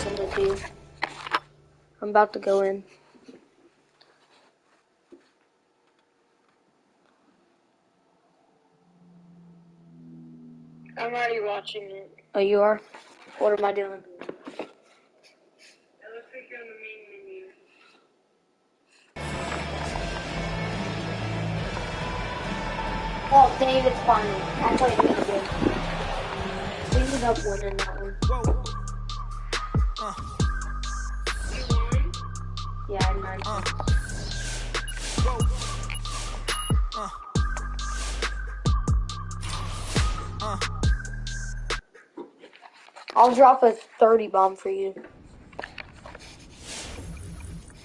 send it to you. I'm about to go in. I'm already watching it. Oh, you are? What am I doing? It looks like you're on the main menu. Oh, David's finally. I played really good. We ended up winning that one. You won? Yeah, I had 9 points. I'll drop a 30 bomb for you.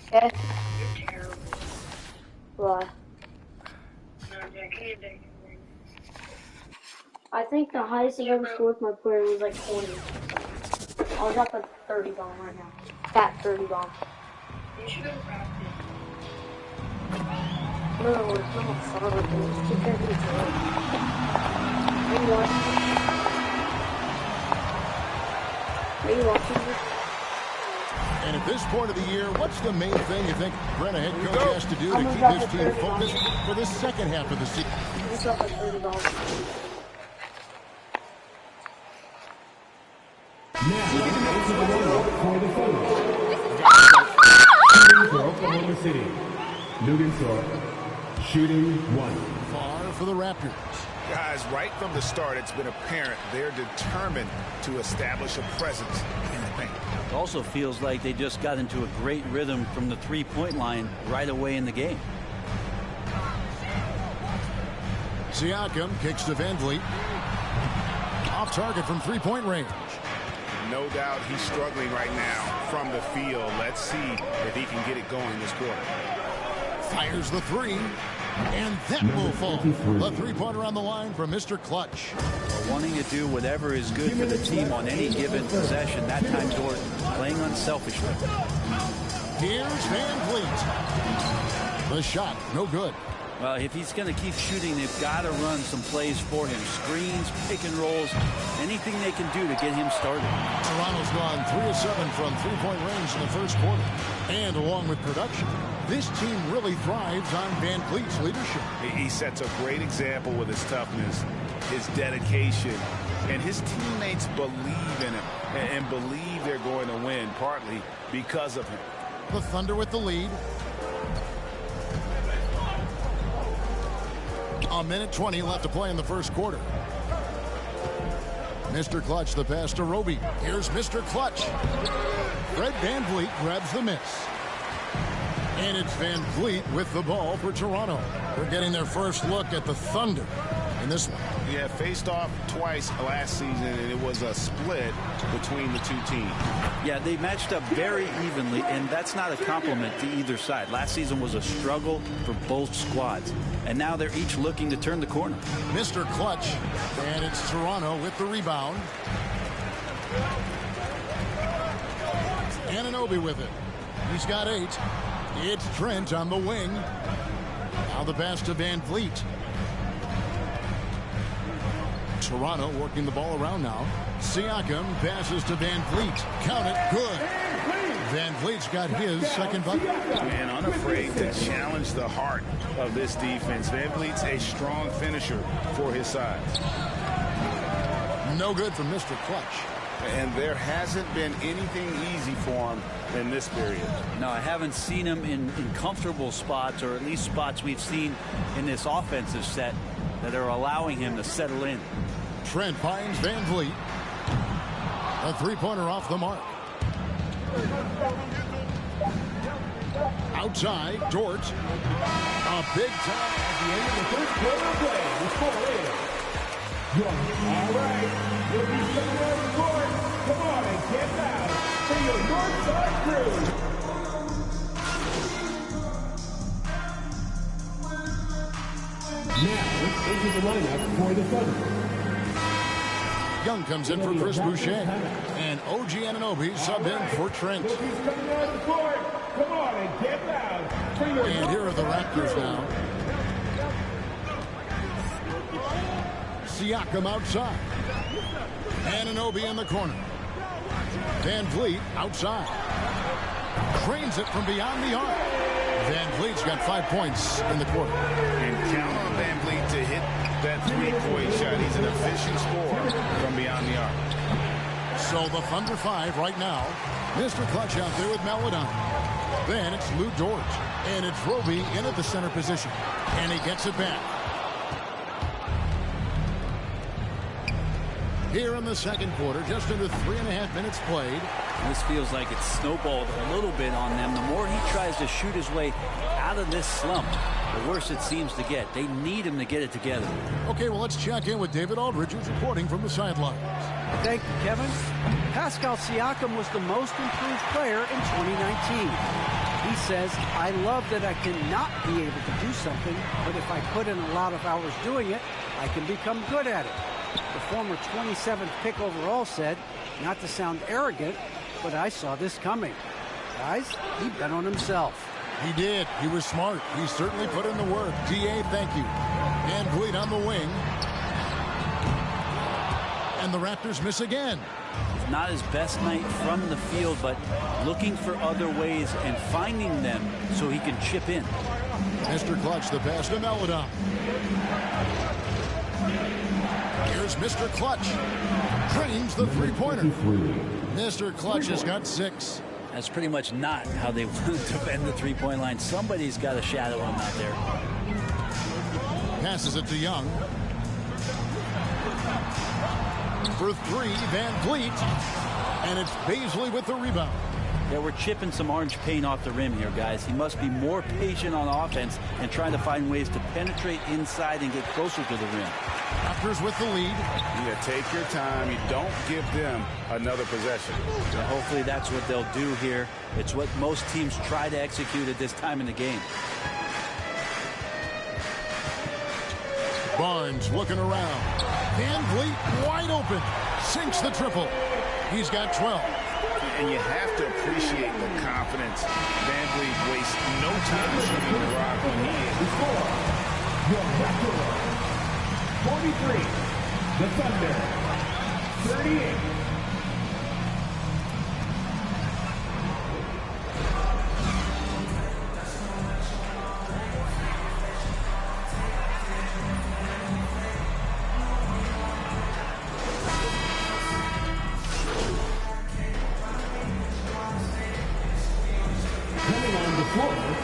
Okay? You're terrible. Why? No, I can't do anything. I think the highest I've ever scored with my player was like 20. I'll drop a 30 bomb right now. Fat 30 bomb. You should go practice. No, it's not fun. It's too good to do. Are you watching this? Are you watching this? And at this point of the year, what's the main thing you think Brenna head coach has to do to keep his team focused for the second half of the season? I'll drop a 30 bomb. For Oklahoma City, Lugansor, shooting 1. Far for the Raptors. Guys, right from the start, it's been apparent they're determined to establish a presence in the paint. It also feels like they just got into a great rhythm from the three-point line right away in the game. Siakam kicks to Van Vliet. Off target from three-point range. No doubt he's struggling right now from the field. Let's see if he can get it going this quarter. Fires the three. And that will fall. The three-pointer on the line from Mr. Clutch. Wanting to do whatever is good for the team on any given possession. That time, Jordan playing unselfishly. Here's Van Vliet. The shot, no good. Well, if he's going to keep shooting, they've got to run some plays for him. Screens, pick and rolls, anything they can do to get him started. Toronto's gone 3 of 7 from three-point range in the first quarter. And along with production, this team really thrives on Van Vliet's leadership. He sets a great example with his toughness, his dedication, and his teammates believe in him and believe they're going to win, partly because of him. The Thunder with the lead. A minute 20 left to play in the first quarter. Mr. Clutch, the pass to Roby. Here's Mr. Clutch. Fred Van Vliet grabs the miss. And it's Van Vliet with the ball for Toronto. They're getting their first look at the Thunder in this one. Yeah, faced off twice last season, and it was a split between the two teams. Yeah, they matched up very evenly, and that's not a compliment to either side. Last season was a struggle for both squads, and now they're each looking to turn the corner. Mr. Clutch, and it's Toronto with the rebound. Anunoby with it. He's got 8. It's Trent on the wing. Now the pass to Van Vliet. Toronto working the ball around now. Siakam passes to Van Vliet. Count it. Good. Van Vliet's got his second bucket. Man, unafraid to challenge the heart of this defense. Van Vliet's a strong finisher for his size. No good from Mr. Clutch. And there hasn't been anything easy for him in this period. No, I haven't seen him in comfortable spots, or at least spots we've seen in this offensive set that are allowing him to settle in. Trent finds Van Vliet. A three-pointer off the mark. Outside, Dort. A big time At the end of the first quarter of play, the score is. All right, you'll be coming on the court. Come on and get loud for your Northside crew. Now, into the lineup for the Thunder. Young comes in for Chris Boucher. And OG Anunoby sub in for Trent. He's coming on the court. Come on and get loud for your And here are the Raptors now. Siakam outside. Anunoby in the corner. Van Vliet outside. Trains it from beyond the arc. Van Vliet's got 5 points in the quarter. And count on Van Vliet to hit that three-point shot. He's an efficient scorer from beyond the arc. So the Thunder 5 right now. Mr. Clutch out there with Maladon. Then it's Lou Dort. And it's Roby in at the center position. And he gets it back. Here in the second quarter, just under 3.5 minutes played. This feels like it's snowballed a little bit on them. The more he tries to shoot his way out of this slump, the worse it seems to get. They need him to get it together. Okay, well, let's check in with David Aldridge, who's reporting from the sidelines. Thank you, Kevin. Pascal Siakam was the most improved player in 2019. He says, I love that I cannot be able to do something, but if I put in a lot of hours doing it, I can become good at it. The former 27th pick overall said, not to sound arrogant, but I saw this coming. Guys, he bet on himself. He did. He was smart. He certainly put in the work. D.A., thank you. Van Vliet on the wing. And the Raptors miss again. Not his best night from the field, but looking for other ways and finding them so he can chip in. Mr. Clutch, the pass to Maladon. Here's Mr. Clutch. Drains the three-pointer. Mr. Clutch has got 6. That's pretty much not how they want to defend the three-point line. Somebody's got to shadow him out there. Passes it to Young. For 3, Van Vliet. And it's Baisley with the rebound. Yeah, we're chipping some orange paint off the rim here, guys. He must be more patient on offense and trying to find ways to penetrate inside and get closer to the rim. Raptors with the lead. You take your time. You don't give them another possession. And hopefully that's what they'll do here. It's what most teams try to execute at this time in the game. Barnes looking around. Van Vliet wide open. Sinks the triple. He's got 12. And you have to appreciate the confidence. Van Vliet wastes no time shooting the rock when he is. Your Raptors, 43. The Thunder, 38.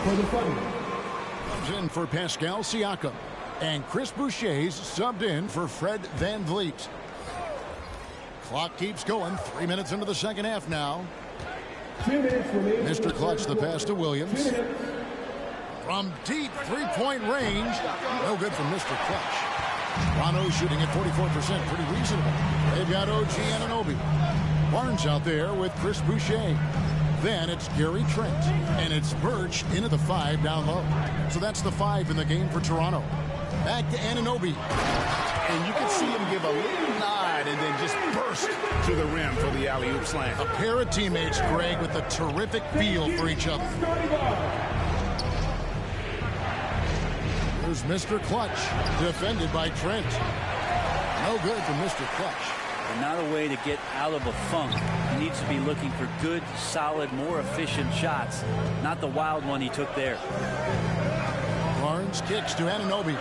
For the Thunder. Comes in for Pascal Siakam. And Chris Boucher's subbed in for Fred Van Vliet. Clock keeps going. 3 minutes into the second half now. 2 minutes remaining. Mr. Clutch, the pass to Williams. From deep three-point range. No good from Mr. Clutch. Toronto shooting at 44%. Pretty reasonable. They've got OG Anunoby. Barnes out there with Chris Boucher. Then it's Gary Trent, and it's Birch into the 5 down low. So that's the 5 in the game for Toronto. Back to Anunoby. And you can see him give a little nod and then just burst to the rim for the alley-oop slam. A pair of teammates, Greg, with a terrific feel for each other. Here's Mr. Clutch, defended by Trent. No good from Mr. Clutch. And not a way to get out of a funk. He needs to be looking for good, solid, more efficient shots. Not the wild one he took there. Barnes kicks to Anunoby.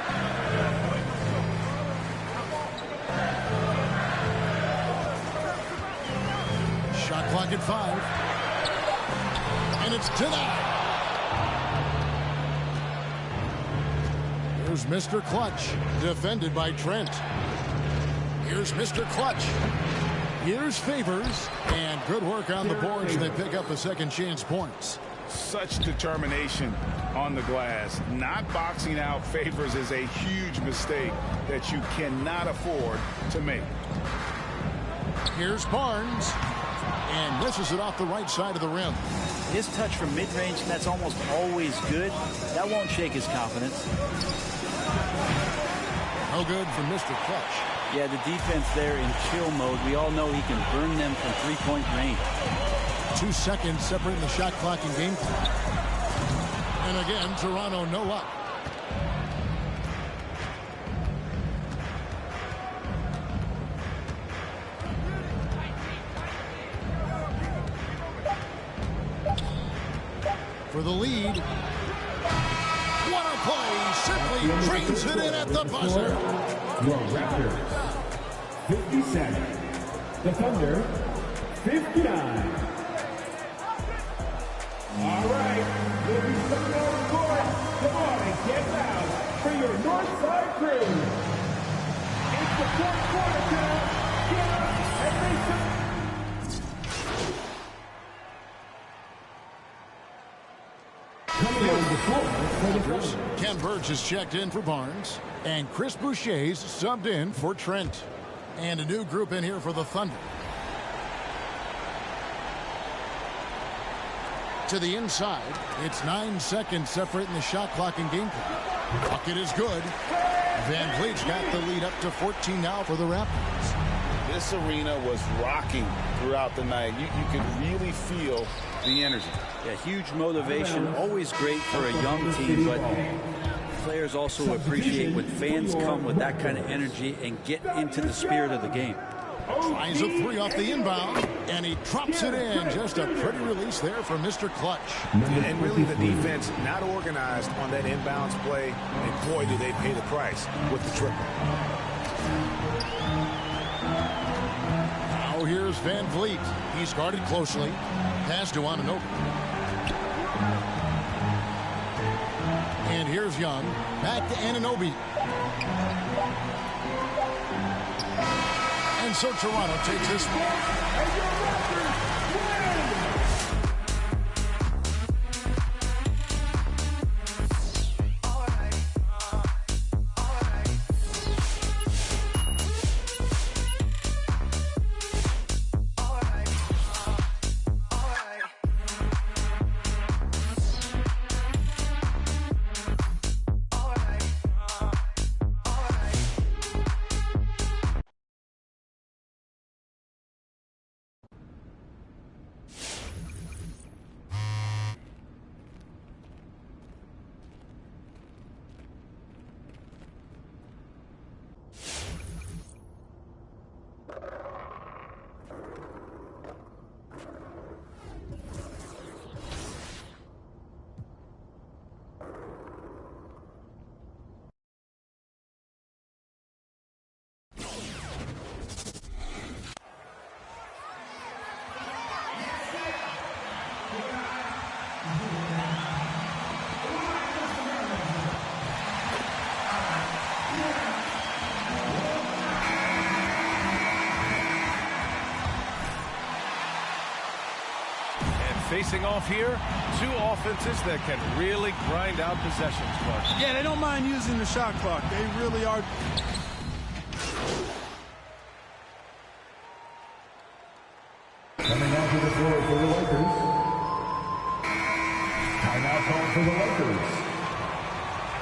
Shot clock at 5. And it's denied. Here's Mr. Clutch, defended by Trent. Here's Mr. Clutch. Here's Favors. And good work on the boards. They pick up a second chance points. Such determination on the glass. Not boxing out Favors is a huge mistake that you cannot afford to make. Here's Barnes. And misses it off the right side of the rim. His touch from mid-range, that's almost always good. That won't shake his confidence. No good from Mr. Clutch. Yeah, the defense there in chill mode. We all know he can burn them from three-point range. 2 seconds separating the shot clock and game clock. And again, Toronto no luck. for the lead. What a play! Simply trains it in at the buzzer. Your Raptors, 57. The Thunder, 59. All right, you'll be coming on the court. Come on and get loud for your Northside crew. It's the fourth quarter now. Get up and make some. Coming on the floor for the Thunder. Ken Burge checked in for Barnes, and Chris Boucher's subbed in for Trent. And a new group in here for the Thunder. To the inside, it's 9 seconds separating the shot clock and game clock. Bucket is good. Van Vliet's got the lead up to 14 now for the Raptors. This arena was rocking throughout the night. You could really feel the energy. Yeah, huge motivation, always great for a young team, but players also appreciate when fans come with that kind of energy and get into the spirit of the game. Tries a three off the inbound, and he drops it in. Just a pretty release there for Mr. Clutch. And really the defense not organized on that inbounds play, and boy, do they pay the price with the triple. Now here's Van Vliet. He's guarded closely. Pass to Anunoby. And here's Young. Back to Anunoby. And so Toronto takes this one. Facing off here, two offenses that can really grind out possessions. Yeah, they don't mind using the shot clock. They really are. Coming out to the floor for the Lakers. Timeout call for the Lakers.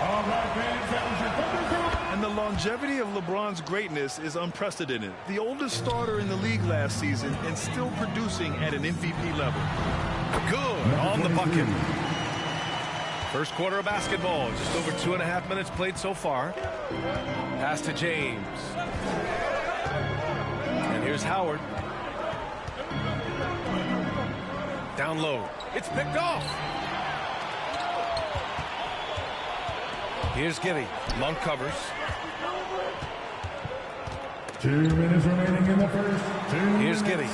All right, fans, that was your Thunder Group. And the longevity of LeBron's greatness is unprecedented. The oldest starter in the league last season and still producing at an MVP level. Good on the bucket. First quarter of basketball. Just over 2.5 minutes played so far. Pass to James. And here's Howard. Down low. It's picked off. Here's Giddy. Monk covers. 2 minutes remaining in the first. Here's Giddy.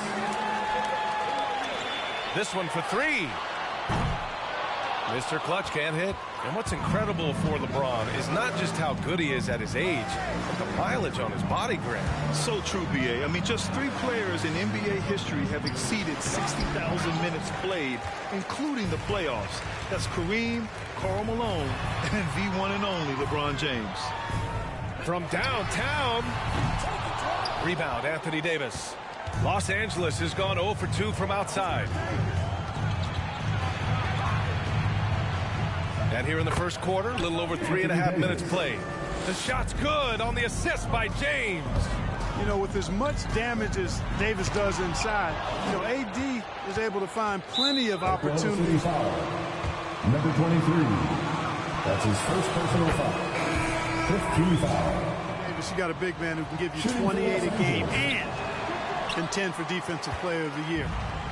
This one for three. Mr. Clutch can't hit. And what's incredible for LeBron is not just how good he is at his age, but the mileage on his body grip. So true, B.A. I mean, just 3 players in NBA history have exceeded 60,000 minutes played, including the playoffs. That's Kareem, Karl Malone, and the one and only LeBron James. From downtown. Rebound, Anthony Davis. Los Angeles has gone 0 for 2 from outside. And here in the first quarter, a little over 3.5 minutes played. The shot's good on the assist by James. You know, with as much damage as Davis does inside, you know, AD is able to find plenty of opportunities. Number 23. That's his first personal foul. 15 foul. Davis, you got a big man who can give you 28 a game and contend for Defensive Player of the Year.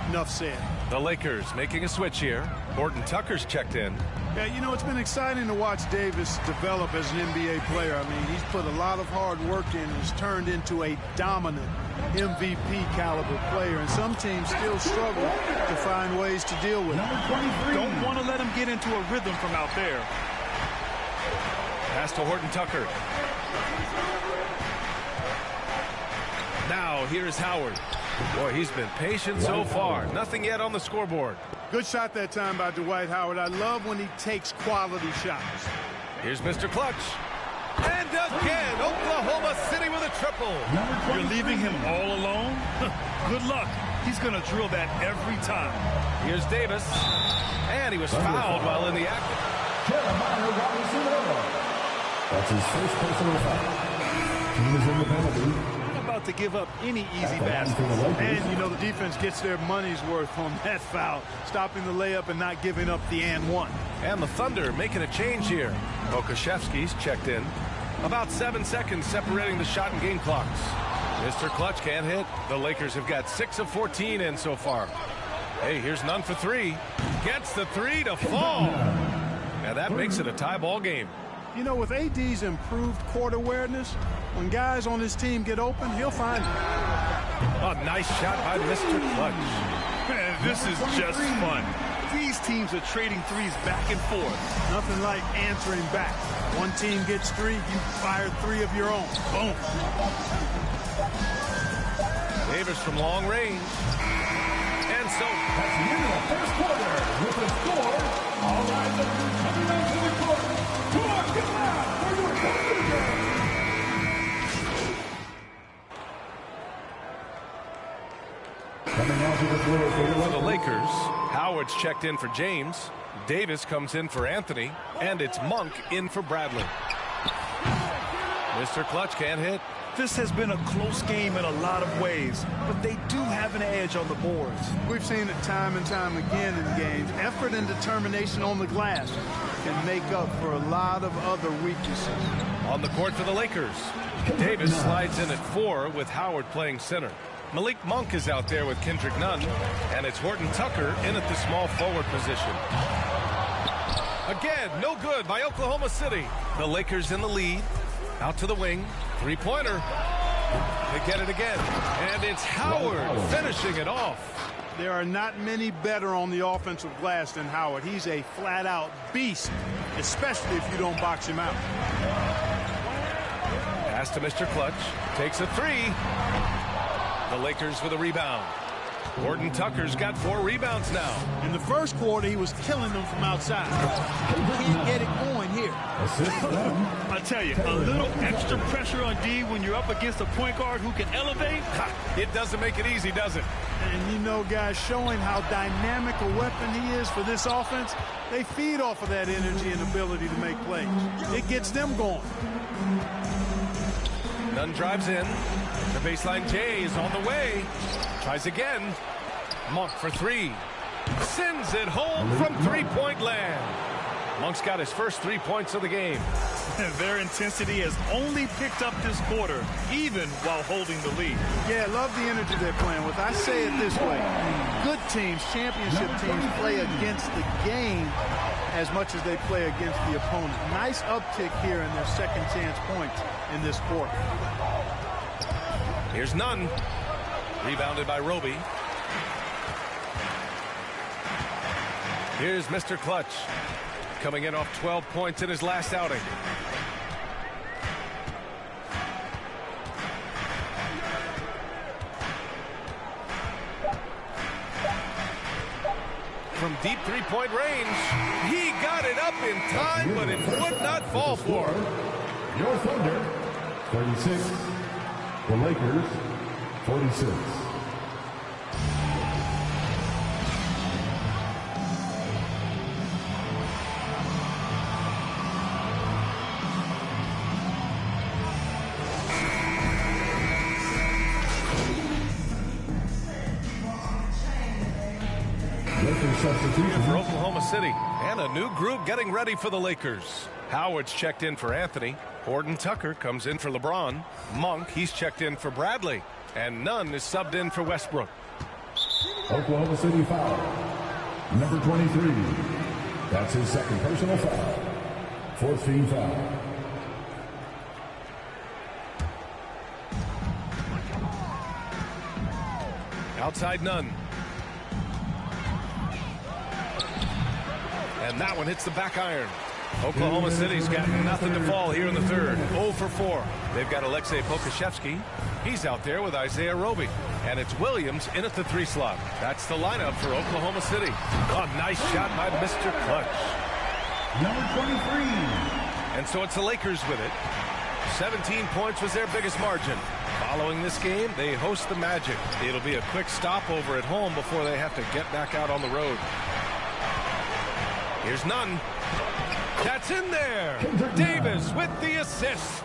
Enough said. The Lakers making a switch here. Horton Tucker's checked in. Yeah, you know, it's been exciting to watch Davis develop as an NBA player. I mean, he's put a lot of hard work in and has turned into a dominant MVP caliber player. And some teams still struggle to find ways to deal with it. Don't want to let him get into a rhythm from out there. Pass to Horton Tucker. Now here's Howard. Boy, he's been patient so far. Nothing yet on the scoreboard. Good shot that time by Dwight Howard. I love when he takes quality shots. Here's Mr. Clutch. And again, Oklahoma City with a triple. You're leaving him all alone? Good luck. He's going to drill that every time. Here's Davis. And he was fouled while in the act. That's his first personal foul. Team is in the penalty. About to give up any easy basket. And, you know, the defense gets their money's worth on that foul, stopping the layup and not giving up the and one. And the Thunder making a change here. Okashevsky's checked in. About 7 seconds separating the shot and game clocks. Mr. Clutch can't hit. The Lakers have got 6 of 14 in so far. Hey, here's none for three. Gets the three to fall. Now that makes it a tie ball game. You know, with AD's improved court awareness, when guys on his team get open, he'll find them. A nice shot by Mr. Clutch. Man, this is just fun. These teams are trading threes back and forth. Nothing like answering back. One team gets three, you fire three of your own. Boom. Davis from long range. And so That's the end of the first quarter with the score. All right, Lakers coming out to the court. Come on, get loud for your Thunder game. Coming out to the floor for the Lakers, Howard's checked in for James. Davis comes in for Anthony. And it's Monk in for Bradley. Mr. Clutch can't hit. This has been a close game in a lot of ways, but they do have an edge on the boards. We've seen it time and time again in games. Effort and determination on the glass can make up for a lot of other weaknesses. On the court for the Lakers, Davis slides in at 4 with Howard playing center. Malik Monk is out there with Kendrick Nunn, and it's Horton Tucker in at the small forward position. Again, no good by Oklahoma City. The Lakers in the lead. Out to the wing. Three-pointer. They get it again. And it's Howard finishing it off. There are not many better on the offensive glass than Howard. He's a flat-out beast, especially if you don't box him out. Pass to Mr. Clutch. Takes a three. The Lakers with a rebound. Horton Tucker's got 4 rebounds now. In the first quarter, he was killing them from outside. Can't get it going here. I tell you, a little extra pressure on D when you're up against a point guard who can elevate. It doesn't make it easy, does it? And you know, guys, showing how dynamic a weapon he is for this offense, they feed off of that energy and ability to make plays. It gets them going. Nunn drives in. The baseline J is on the way. Tries again. Monk for 3. Sends it home from three-point land. Monk's got his first 3 points of the game. Their intensity has only picked up this quarter, even while holding the lead. Yeah, love the energy they're playing with. I say it this way. Good teams, championship teams, play against the game as much as they play against the opponent. Nice uptick here in their second chance points in this quarter. Here's Nunn. Rebounded by Roby. Here's Mr. Clutch. Coming in off 12 points in his last outing. From deep three-point range, he got it up in time, but it would not fall for him. Your Thunder, 36. The Lakers, 46. Substitution for Oklahoma City, and a new group getting ready for the Lakers. Howard's checked in for Anthony. Horton Tucker comes in for LeBron. Monk, he's checked in for Bradley. And Nunn is subbed in for Westbrook. Oklahoma City foul. Number 23. That's his second personal foul. Fourth team foul. Outside Nunn. And that one hits the back iron. Oklahoma City's got nothing to fall here in the third. 0 for 4. They've got Aleksej Pokusevski. He's out there with Isaiah Roby. And it's Williams in at the 3 slot. That's the lineup for Oklahoma City. Oh, nice shot by Mr. Clutch. Number 23. And so it's the Lakers with it. 17 points was their biggest margin. Following this game, they host the Magic. It'll be a quick stopover at home before they have to get back out on the road. Here's Nunn. That's in there. Davis with the assist.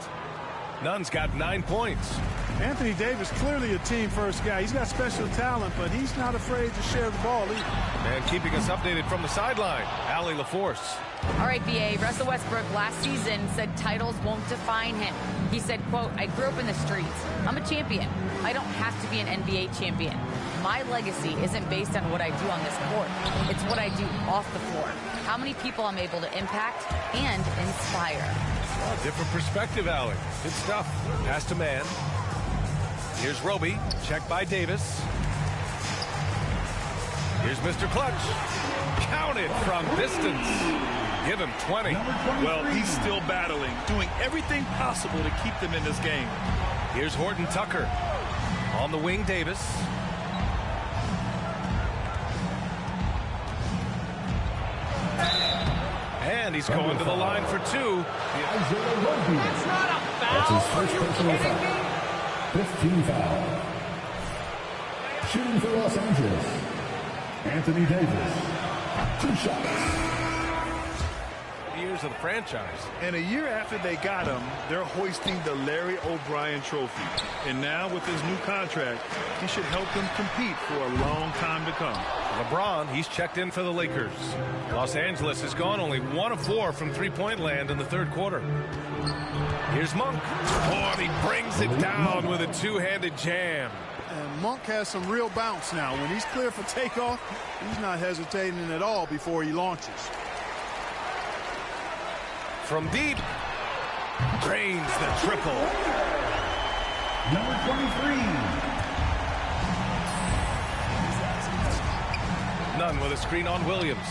Nunn's got 9 points. Anthony Davis, clearly a team-first guy. He's got special talent, but he's not afraid to share the ball either. And keeping us updated from the sideline, Allie LaForce. All right, BA, Russell Westbrook last season said titles won't define him. He said, quote, I grew up in the streets. I'm a champion. I don't have to be an NBA champion. My legacy isn't based on what I do on this court. It's what I do off the floor. How many people I'm able to impact and inspire. Well, different perspective, Allie. Good stuff. Pass to man. Here's Roby. Checked by Davis. Here's Mr. Clutch. Counted from distance. Give him 20. Well, he's still battling, doing everything possible to keep them in this game. Here's Horton Tucker. On the wing, Davis. And he's going to the line for 2. That's not a foul. That's his first personal foul. 15 foul. Shooting for Los Angeles, Anthony Davis. 2 shots. Years of the franchise. And a year after they got him, they're hoisting the Larry O'Brien Trophy. And now with his new contract, he should help them compete for a long time to come. LeBron, he's checked in for the Lakers. Los Angeles has gone only 1 of 4 from three-point land in the third quarter. Here's Monk. Oh, and he brings it down with a two-handed jam. And Monk has some real bounce now. When he's clear for takeoff, he's not hesitating at all before he launches. From deep, drains the triple. Number 23. Nunn with a screen on Williams.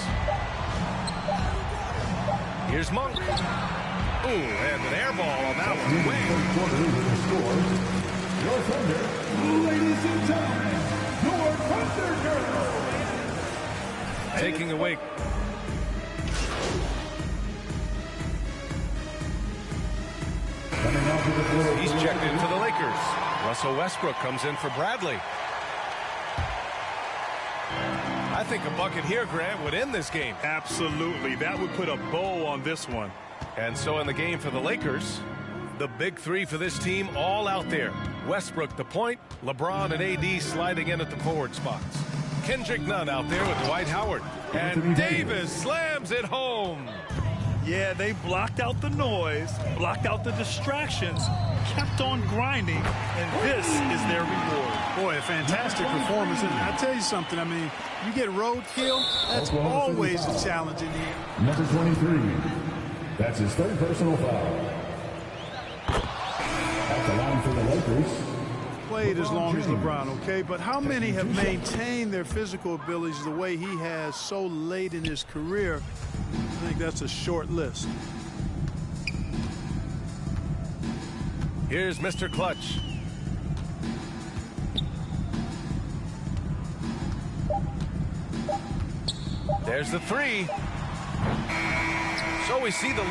Here's Monk. Ooh, and an air ball on that one. Your Thunder, ladies and gentlemen, your Thunder Girl. Taking away. He's checked in for the Lakers. Russell Westbrook comes in for Bradley. I think a bucket here, Grant, would end this game. Absolutely. That would put a bow on this one. And so in the game for the Lakers, the big 3 for this team all out there. Westbrook the point, LeBron and AD sliding in at the forward spots. Kendrick Nunn out there with Dwight Howard. And Davis slams it home. Yeah, they blocked out the noise, blocked out the distractions, kept on grinding, and this is their reward. Boy, a fantastic performance. And I'll tell you something, I mean, you get roadkill, that's always a challenge in the end. Number 23. That's his third personal foul. At the line for the Lakers. Played as long as LeBron, okay? But how many have maintained their physical abilities the way he has so late in his career? I think that's a short list. Here's Mr. Clutch. There's the 3. So we see the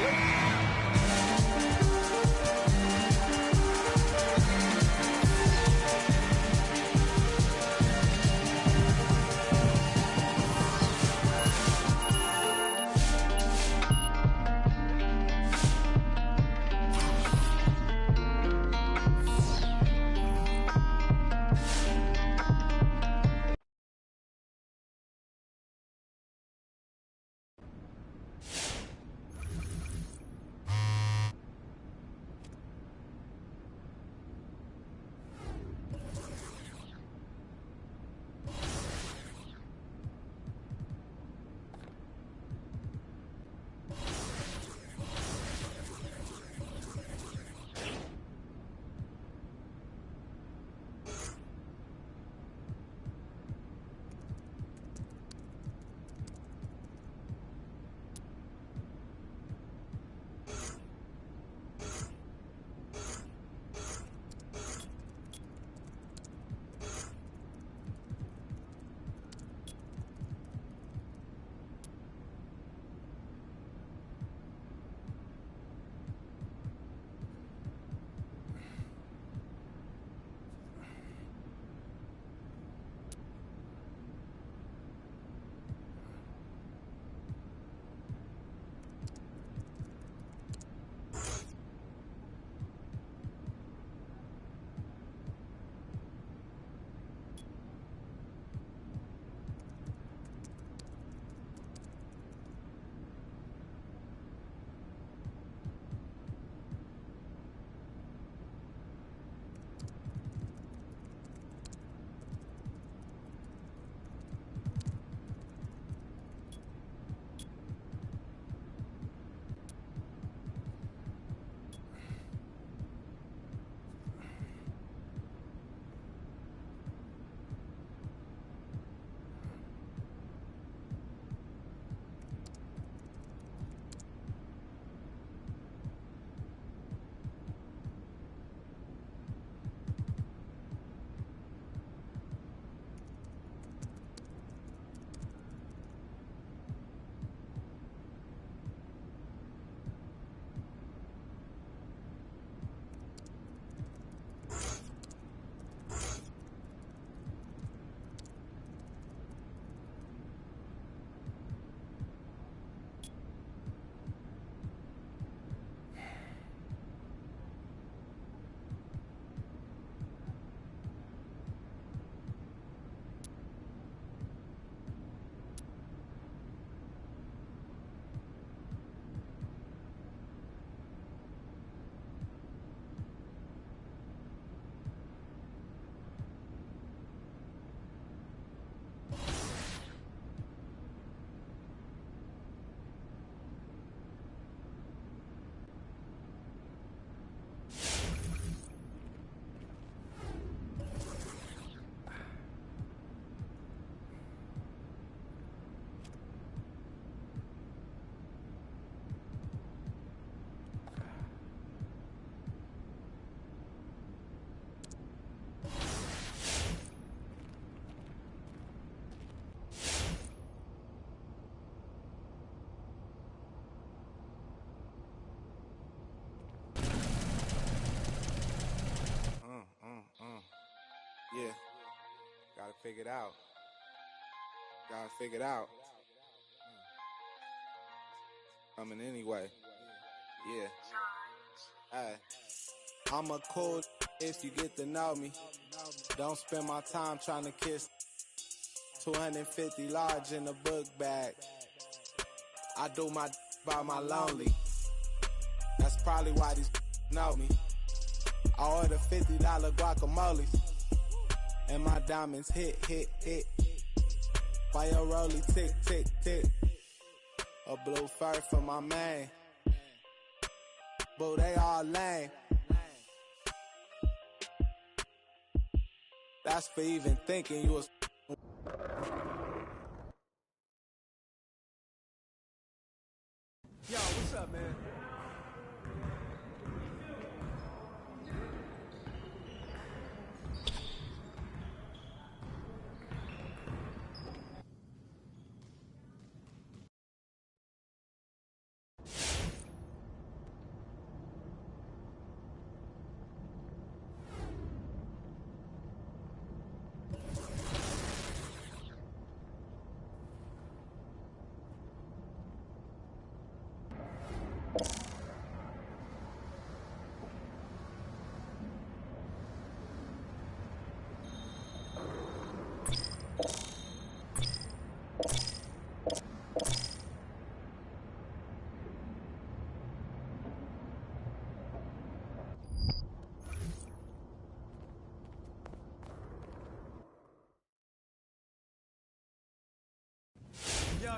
figure it out. Gotta figure it out. Coming anyway. Yeah. Hey. I'm a cool if you get to know me. Don't spend my time trying to kiss. 250 large in the book bag. I do my by my lonely. That's probably why these know me. I order $50 guacamole. And my diamonds hit. Why your rollie tick, tick, tick. A blue fur for my man. Boo, they all lame. That's for even thinking you was. Yo, what's up, man?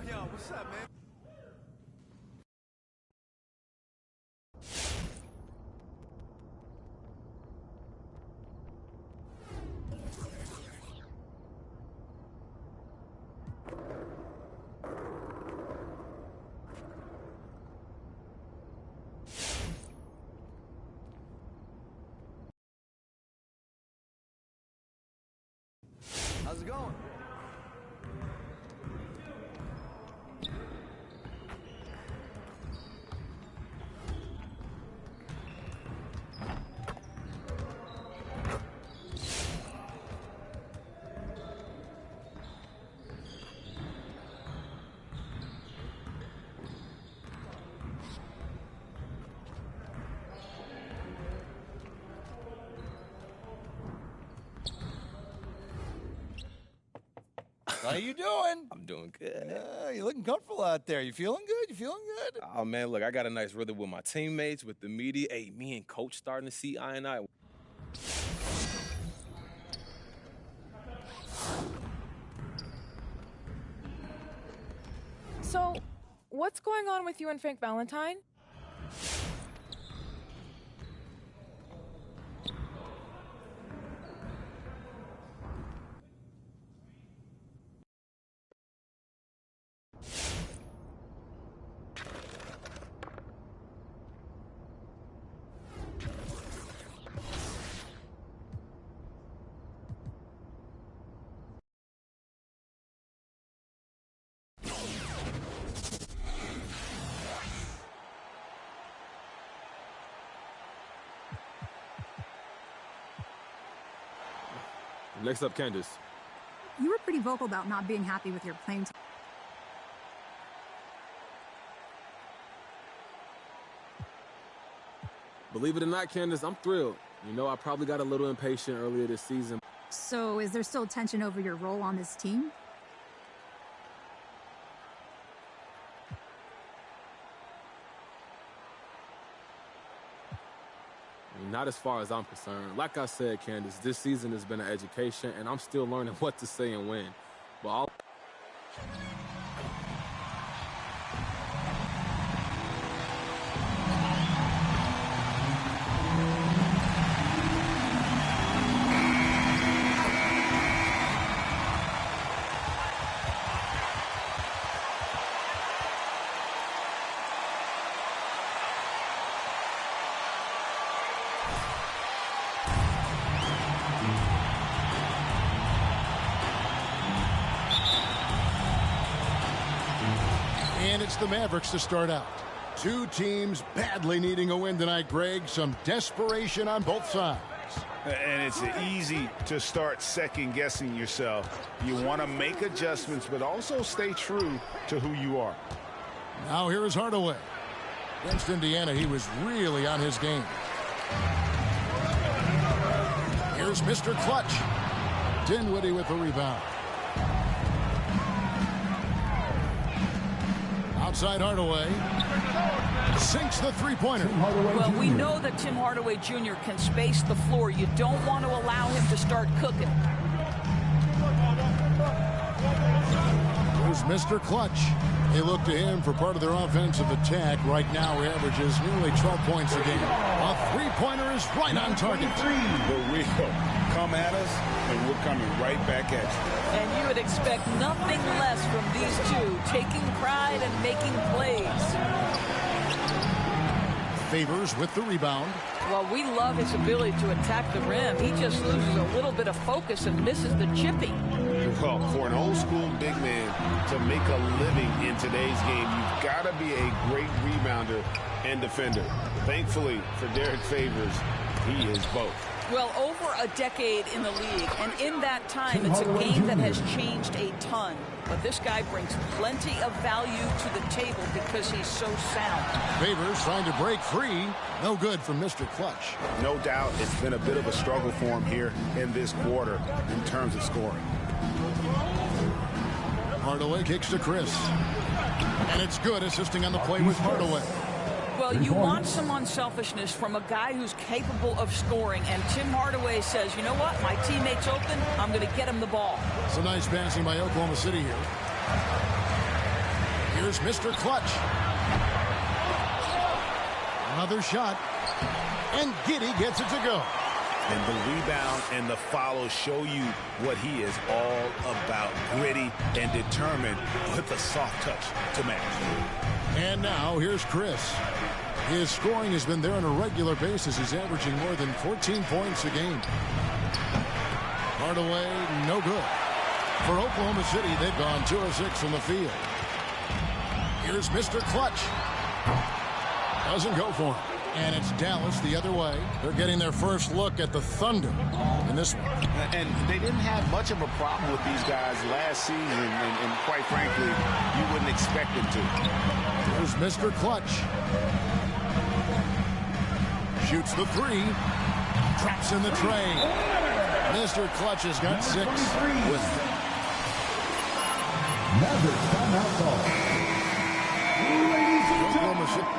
Yo, what's up, man? How's it going? How you doing? I'm doing good. You're looking comfortable out there. You feeling good? You feeling good? Oh, man, look, I got a nice rhythm with my teammates, with the media. Hey, me and Coach starting to see eye and eye. So, what's going on with you and Frank Valentine? Next up, Candace. You were pretty vocal about not being happy with your playing time. Believe it or not, Candace, I'm thrilled. You know, I probably got a little impatient earlier this season. So is there still tension over your role on this team? Not as far as I'm concerned. Like I said, Candace, this season has been an education, and I'm still learning what to say and when. But And it's the Mavericks to start out. Two teams badly needing a win tonight, Greg. Some desperation on both sides. And it's easy to start second-guessing yourself. You want to make adjustments, but also stay true to who you are. Now here is Hardaway. Against Indiana, he was really on his game. Here's Mr. Clutch. Dinwiddie with the rebound. Outside Hardaway. Sinks the three-pointer. Well, we know that Tim Hardaway Jr. can space the floor. You don't want to allow him to start cooking. Here's Mr. Clutch. They look to him for part of their offensive attack. Right now, he averages nearly 12 points a game. A three-pointer is right on target. The real. Come at us, and we're coming right back at you. And you would expect nothing less from these two, taking pride and making plays. Favors with the rebound. Well, we love his ability to attack the rim. He just loses a little bit of focus and misses the chipping. Well, for an old-school big man to make a living in today's game, you've got to be a great rebounder and defender. Thankfully for Derek Favors, he is both. Well, over a decade in the league, and in that time, it's a game that has changed a ton. But this guy brings plenty of value to the table because he's so sound. Favors trying to break free. No good from Mr. Clutch. No doubt it's been a bit of a struggle for him here in this quarter in terms of scoring. Hardaway kicks to Chris. And it's good, assisting on the play with Hardaway. Well, you want some unselfishness from a guy who's capable of scoring, and Tim Hardaway says, you know what, my teammate's open, I'm going to get him the ball. Some nice passing by Oklahoma City here. Here's Mr. Clutch. Another shot, and Giddey gets it to go. And the rebound and the follow show you what he is all about. Gritty and determined with a soft touch to match. And now here's Chris. His scoring has been there on a regular basis. He's averaging more than 14 points a game. Hardaway, no good. For Oklahoma City, they've gone 2 of 6 from the field. Here's Mr. Clutch. Doesn't go for him. And it's Dallas the other way. They're getting their first look at the Thunder in this one. And they didn't have much of a problem with these guys last season, and quite frankly, you wouldn't expect them to. Here's Mr. Clutch. Shoots the three. Traps in the tray. Mr. Clutch has got 6. Mavericks timeout call. Ladies and gentlemen.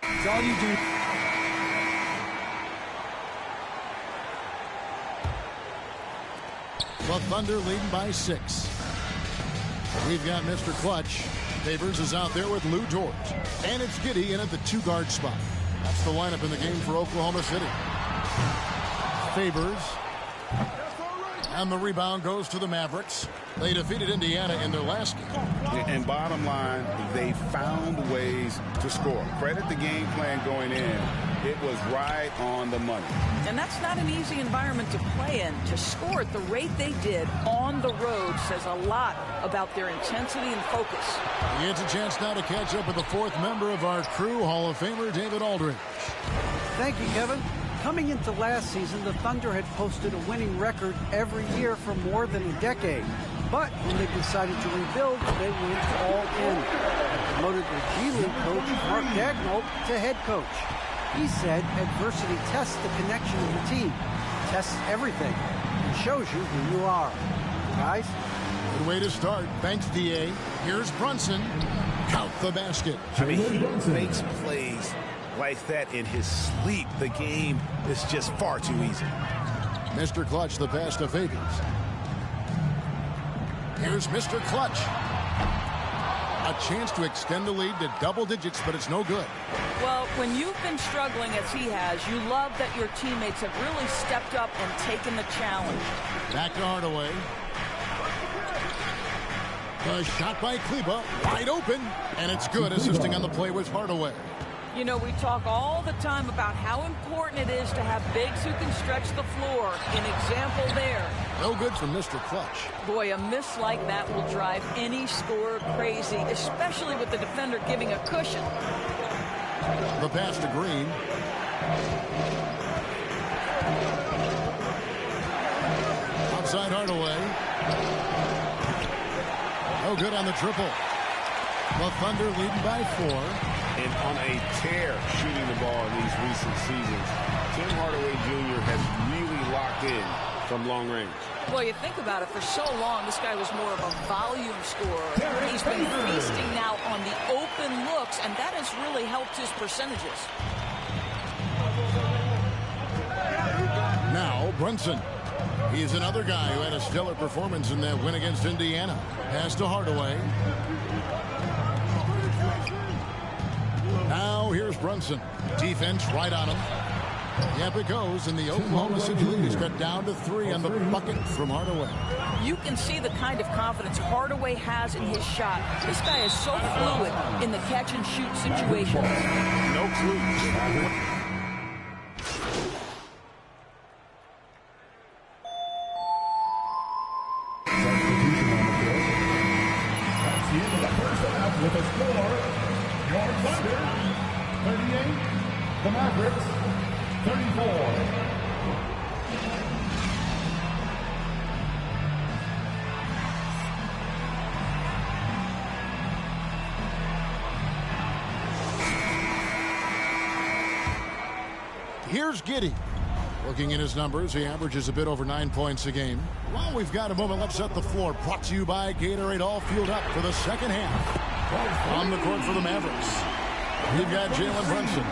It's all you do. The Thunder leading by 6. We've got Mr. Clutch. Favors is out there with Lou Dort. And it's Giddey in at the 2-guard spot. That's the lineup in the game for Oklahoma City. Favors. And the rebound goes to the Mavericks. They defeated Indiana in their last game. And bottom line, they found ways to score. Credit the game plan going in. It was right on the money. And that's not an easy environment to play in. To score at the rate they did on the road says a lot about their intensity and focus. He gets a chance now to catch up with the 4th member of our crew, Hall of Famer David Aldridge. Thank you, Kevin. Coming into last season, the Thunder had posted a winning record every year for more than a decade. But when they decided to rebuild, they went all in. They promoted their G League coach, Mark Daigneault, to head coach. He said adversity tests the connection of the team, tests everything, and shows you who you are. Guys? Good way to start. Thanks, D.A. Here's Brunson. Count the basket. I mean, he makes plays like that in his sleep. The game is just far too easy. Mr. Clutch, the pass to Favors. Here's Mr. Clutch. A chance to extend the lead to double digits, but it's no good. Well, when you've been struggling as he has, you love that your teammates have really stepped up and taken the challenge. Back to Hardaway. The shot by Kleber, wide open, and it's good, assisting on the play with Hardaway. You know, we talk all the time about how important it is to have bigs who can stretch the floor. An example there. No good from Mr. Clutch. Boy, a miss like that will drive any scorer crazy, especially with the defender giving a cushion. The pass to Green. Outside Hardaway. No good on the triple. The Thunder leading by 4. And on a tear shooting the ball in these recent seasons. Tim Hardaway Jr. has really locked in from long range. Well, you think about it, for so long, this guy was more of a volume scorer. He's been feasting now on the open looks, and that has really helped his percentages. Now, Brunson. He's another guy who had a stellar performance in that win against Indiana. Pass to Hardaway. Now, here's Brunson. Defense right on him. Yep, it goes, and the Oklahoma City lead is cut down to 3 on the bucket from Hardaway. You can see the kind of confidence Hardaway has in his shot. This guy is so fluid in the catch-and-shoot situations. No clue. That's the end of the first half with a score. Your Thunder, 38. The Mavericks, 34. Here's Giddey. Looking at his numbers, he averages a bit over 9 points a game. Well, we've got a moment. Let's set the floor. Brought to you by Gatorade, all fueled up for the second half. On the court for the Mavericks, we've got Jalen Brunson.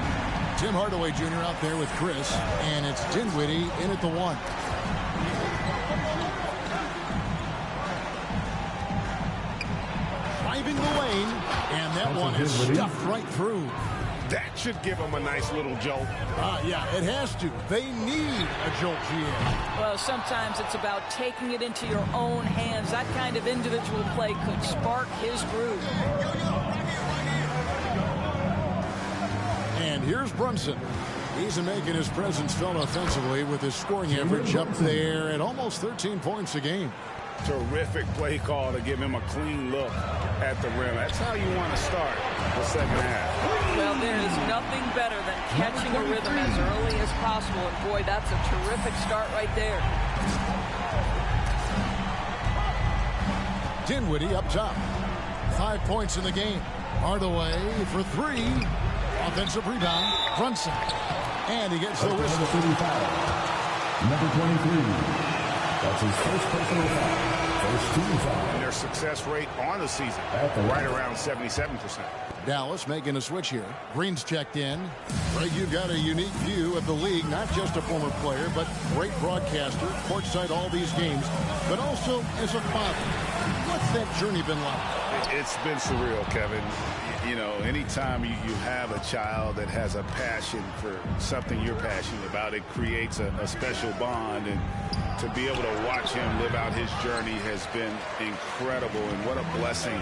Tim Hardaway Jr. out there with Chris, and it's Dinwiddie in at the 1. Driving the lane, and that one is stuffed right through. That should give them a nice little jolt. Yeah, it has to. They need a jolt, GM. Well, sometimes it's about taking it into your own hands. That kind of individual play could spark his groove. And here's Brunson. He's making his presence felt offensively with his scoring average up there at almost 13 points a game. Terrific play call to give him a clean look at the rim. That's how you want to start the second half. Well, there is nothing better than catching a rhythm as early as possible. And, boy, that's a terrific start right there. Dinwiddie up top. 5 points in the game. Hardaway for 3. Offensive rebound. Brunson. And he gets the whistle. Number 23. That's his first personal foul. First team foul. And their success rate on the season, right around 77%. Dallas making a switch here. Green's checked in. Greg, you've got a unique view of the league, not just a former player, but great broadcaster, courtside all these games, but also as a father. What's that journey been like? It's been surreal, Kevin. You know, anytime you have a child that has a passion for something you're passionate about, it creates a special bond. And to be able to watch him live out his journey has been incredible. And what a blessing.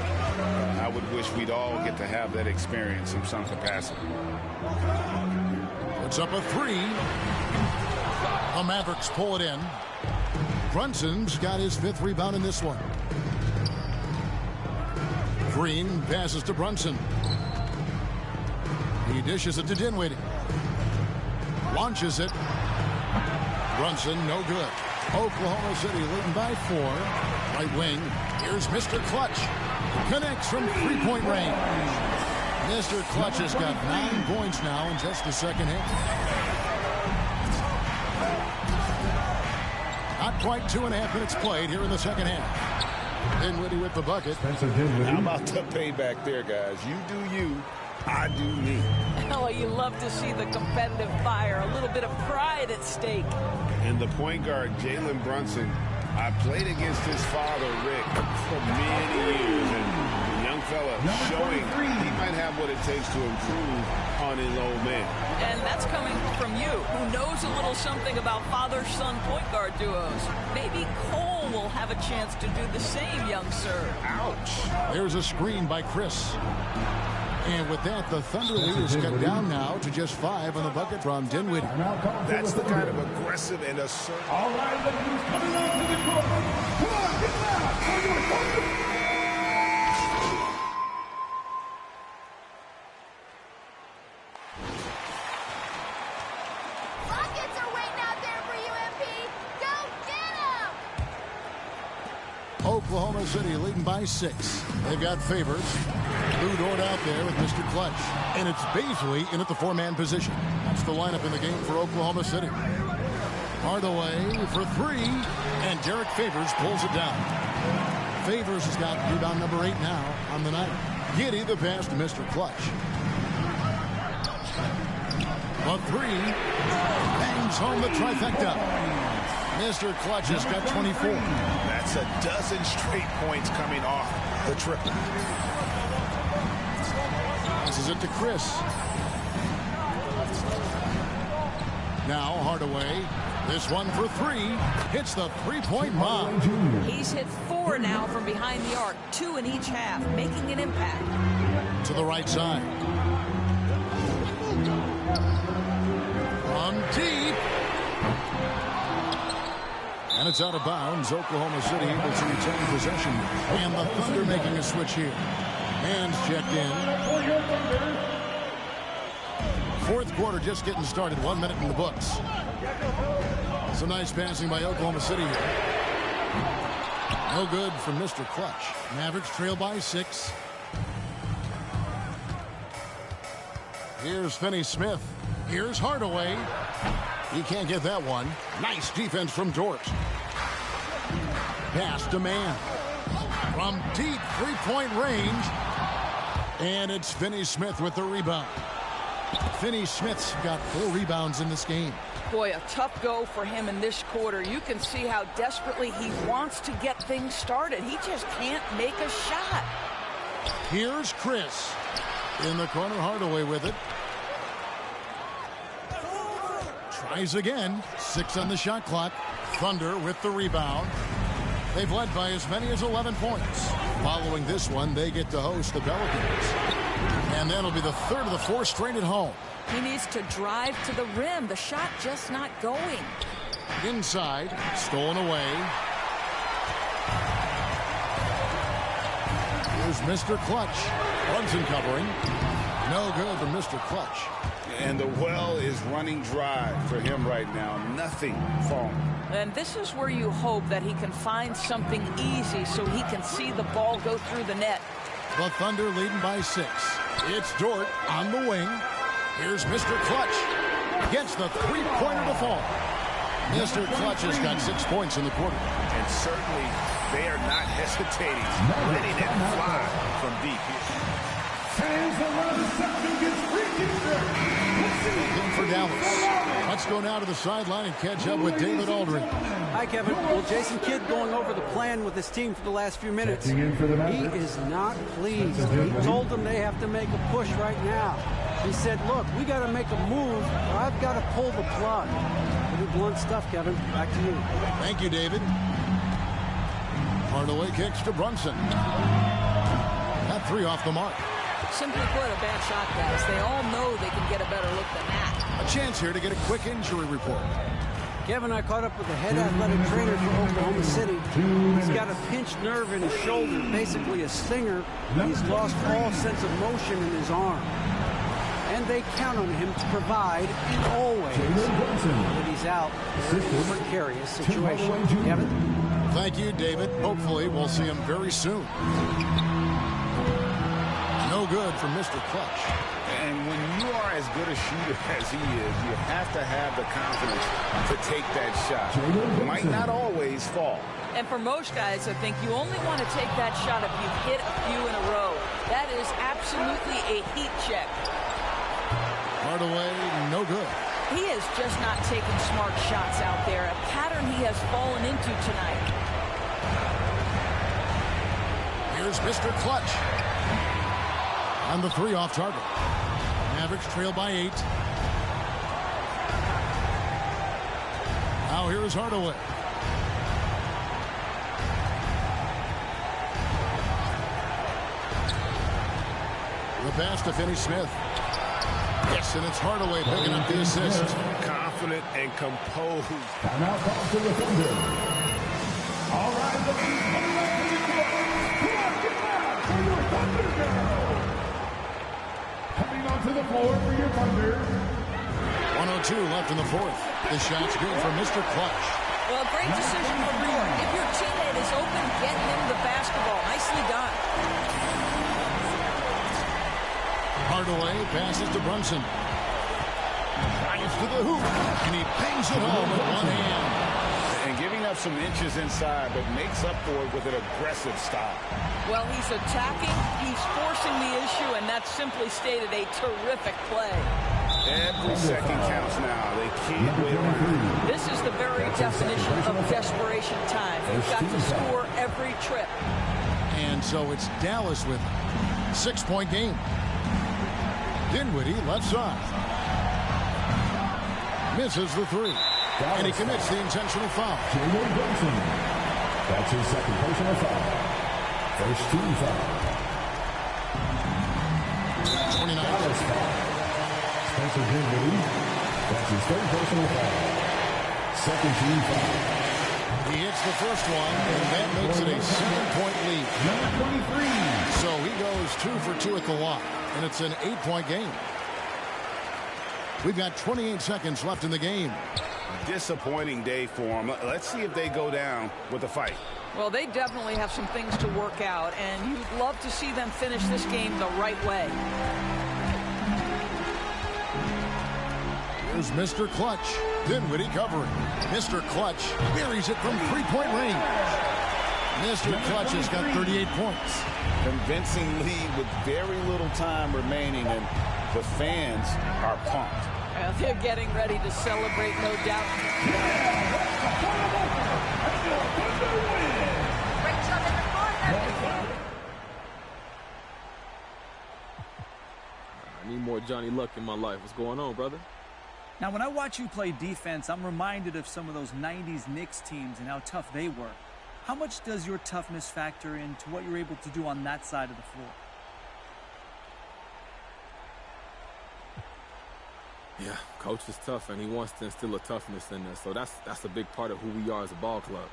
I would wish we'd all get to have that experience in some capacity. Puts up a 3. The Mavericks pull it in. Brunson's got his 5th rebound in this one. Green passes to Brunson. He dishes it to Dinwiddie. Launches it. Brunson, no good. Oklahoma City leading by 4. Right wing. Here's Mr. Clutch. Connects from 3-point range. Mr. Clutch has got 9 points now in just the second half. Not quite 2.5 minutes played here in the second half. Dinwiddie with the bucket. How about the payback there, guys? You do you, I do me. Oh, you love to see the competitive fire, a little bit of pride at stake. And the point guard, Jalen Brunson, I played against his father, Rick, for many years. And the young fella showing he might have what it takes to improve on his old man. And that's coming from you, who knows a little something about father-son point guard duos. Maybe Cole will have a chance to do the same, young sir. Ouch. There's a screen by Chris. And with that, the Thunder lead is cut down now to just 5 on the bucket from Dinwiddie. That's the kind of aggressive and assertive. All right, ladies, coming out to the court. Come on, get loud for your Thunder. Oklahoma City leading by 6. They've got Favors. Lou Dort out there with Mr. Clutch. And it's Baisley in at the 4-man position. That's the lineup in the game for Oklahoma City. Hardaway for 3. And Derek Favors pulls it down. Favors has got rebound number 8 now on the night. Giddey the pass to Mr. Clutch. A 3. Bangs home the trifecta. Mr. Clutch has got 24. That's a dozen straight points coming off the triple. This is it to Chris. Now Hardaway. This one for 3. Hits the 3-point bomb. He's hit 4 now from behind the arc. 2 in each half, making an impact. To the right side. From deep. And it's out of bounds. Oklahoma City able to retain possession. And the Thunder making a switch here. Hands checked in. Fourth quarter just getting started. 1 minute in the books. Some nice passing by Oklahoma City here. No good from Mr. Clutch. Mavericks trail by 6. Here's Finney-Smith. Here's Hardaway. He can't get that one. Nice defense from Dort. Pass to Mann. From deep 3-point range. And it's Finney-Smith with the rebound. Finney-Smith's got 4 rebounds in this game. Boy, a tough go for him in this quarter. You can see how desperately he wants to get things started. He just can't make a shot. Here's Chris. In the corner, Hardaway with it. Tries again. 6 on the shot clock. Thunder with the rebound. They've led by as many as 11 points. Following this one, they get to host the Pelicans. And that'll be the 3rd of the 4 straight at home. He needs to drive to the rim. The shot just not going. Inside. Stolen away. Here's Mr. Clutch. Brunson covering. No good from Mr. Clutch. And the well is running dry for him right now. Nothing falling. And this is where you hope that he can find something easy so he can see the ball go through the net. The Thunder leading by 6. It's Dort on the wing. Here's Mr. Clutch. Gets the 3-pointer to fall. Mr. Clutch has got 6 points in the quarter. And certainly they are not hesitating. Letting it fly from deep here. In for Dallas. Let's go now to the sideline and catch up with David Aldridge. Hi, Kevin. Well, Jason Kidd going over the plan with his team for the last few minutes. He is not pleased. He told them they have to make a push right now. He said, look, we got to make a move, or I've got to pull the plug. Pretty blunt stuff, Kevin. Back to you. Thank you, David. Hardaway kicks to Brunson. That 3 off the mark. Simply put, a bad shot, guys. They all know they can get a better look than that. A chance here to get a quick injury report. Kevin, I caught up with the head athletic trainer for Oklahoma City. He's got a pinched nerve in his shoulder, basically a stinger. He's lost all sense of motion in his arm. And they count on him to provide in all ways. But he's out. Very precarious situation. Kevin? Thank you, David. Hopefully we'll see him very soon. No good from Mr. Clutch. And when you are as good a shooter as he is, you have to have the confidence to take that shot. It might not always fall. And for most guys, I think you only want to take that shot if you've hit a few in a row. That is absolutely a heat check. Hardaway, no good. He is just not taking smart shots out there, a pattern he has fallen into tonight. Here's Mr. Clutch. On the 3 off target. Mavericks trail by 8. Now here is Hardaway. The pass to Finney-Smith. Yes, and it's Hardaway picking up the assist. Confident and composed. Timeout call to the Thunder. All right, the coming back to the court. Come on, get out for your Thunder now. Coming onto the floor for your Thunder. 1:02 left in the 4th. The shot's good for Mr. Clutch. Well, great decision from Dort. If your teammate is open, get him away, passes to Brunson. Drives to the hoop, and he bangs it home with one hand. And giving up some inches inside, but makes up for it with an aggressive stop. Well, he's attacking, he's forcing the issue, and that's simply stated a terrific play. Every second counts now. They can't wait around. This is the very definition of desperation time. You've got to score every trip. And so it's Dallas with a 6-point game. Dinwiddie, left side. Misses the three. And he commits the intentional foul. Jalen Brunson. That's his second personal foul. First team foul. 29. Dallas foul. Spencer Dinwiddie. That's his third personal foul. Second team foul. He hits the first one, and that makes it a 7-point lead. Number 23. So he goes 2 for 2 at the line, and it's an 8-point game. We've got 28 seconds left in the game. Disappointing day for them. Let's see if they go down with a fight. Well, they definitely have some things to work out, and you'd love to see them finish this game the right way. Here's Mr. Clutch. Dinwiddie covering. Mr. Clutch buries it from 3-point range. Mr. Clutch has got 38 points. Convincing lead with very little time remaining, and the fans are pumped. Well, they're getting ready to celebrate, no doubt. I need more Johnny Luck in my life. What's going on, brother? Now, when I watch you play defense, I'm reminded of some of those 90s Knicks teams and how tough they were. How much does your toughness factor into what you're able to do on that side of the floor? Yeah, coach is tough, and he wants to instill a toughness in us. So that's a big part of who we are as a ball club.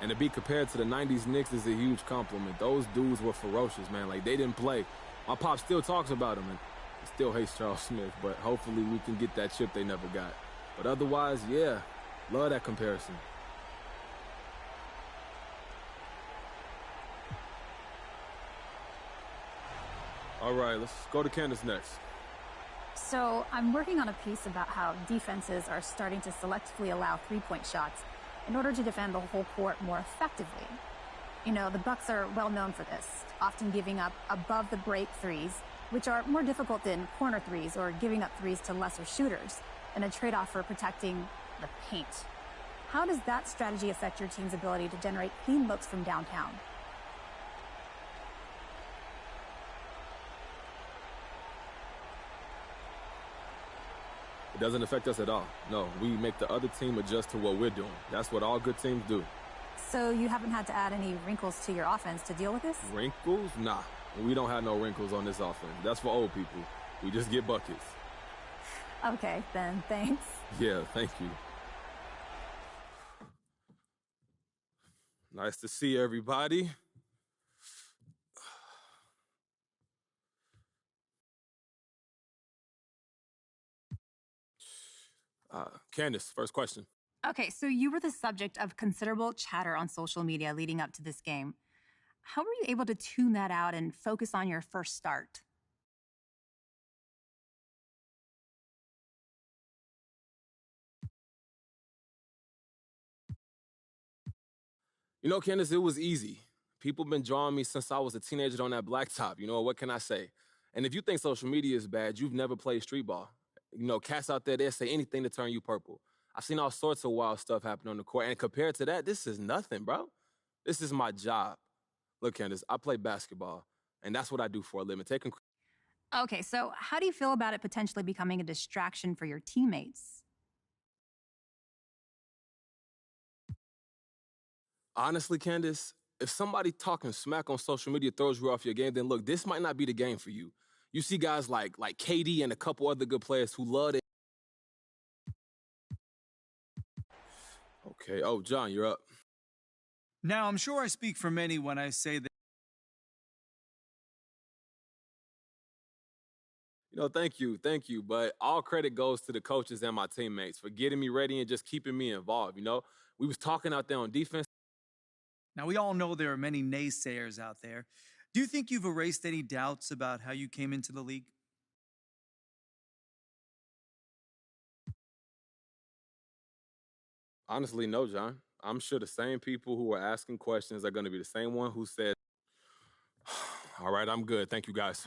And to be compared to the 90s Knicks is a huge compliment. Those dudes were ferocious, man. Like, they didn't play. My pop still talks about them, and he still hates Charles Smith. But hopefully we can get that chip they never got. But otherwise, yeah, love that comparison. All right, let's go to Candace next. So I'm working on a piece about how defenses are starting to selectively allow three-point shots in order to defend the whole court more effectively. You know, the Bucks are well known for this, often giving up above the break threes, which are more difficult than corner threes or giving up threes to lesser shooters, and a trade-off for protecting the paint. How does that strategy affect your team's ability to generate clean looks from downtown? It doesn't affect us at all. No, we make the other team adjust to what we're doing. That's what all good teams do. So you haven't had to add any wrinkles to your offense to deal with this? Wrinkles? Nah. We don't have no wrinkles on this offense. That's for old people. We just get buckets. Okay, then, thanks. Yeah, thank you. Nice to see everybody. Candace, first question. Okay, so you were the subject of considerable chatter on social media leading up to this game. How were you able to tune that out and focus on your first start? You know, Candace, it was easy. People been drawing me since I was a teenager on that blacktop. You know, what can I say? And if you think social media is bad, you've never played street ball. You know, cats out there, they'll say anything to turn you purple. I've seen all sorts of wild stuff happen on the court. And compared to that, this is nothing, bro. This is my job. Look, Candace, I play basketball, and that's what I do for a living. Okay, so how do you feel about it potentially becoming a distraction for your teammates? Honestly, Candace, if somebody talking smack on social media throws you off your game, then look, this might not be the game for you. You see guys like KD and a couple other good players who love it. Okay, oh, John, you're up. Now, I'm sure I speak for many when I say that. You know, thank you. But all credit goes to the coaches and my teammates for getting me ready and just keeping me involved. You know, we was talking out there on defense. Now, we all know there are many naysayers out there. Do you think you've erased any doubts about how you came into the league? Honestly, no, John. I'm sure the same people who are asking questions are going to be the same one who said, all right, I'm good. Thank you, guys.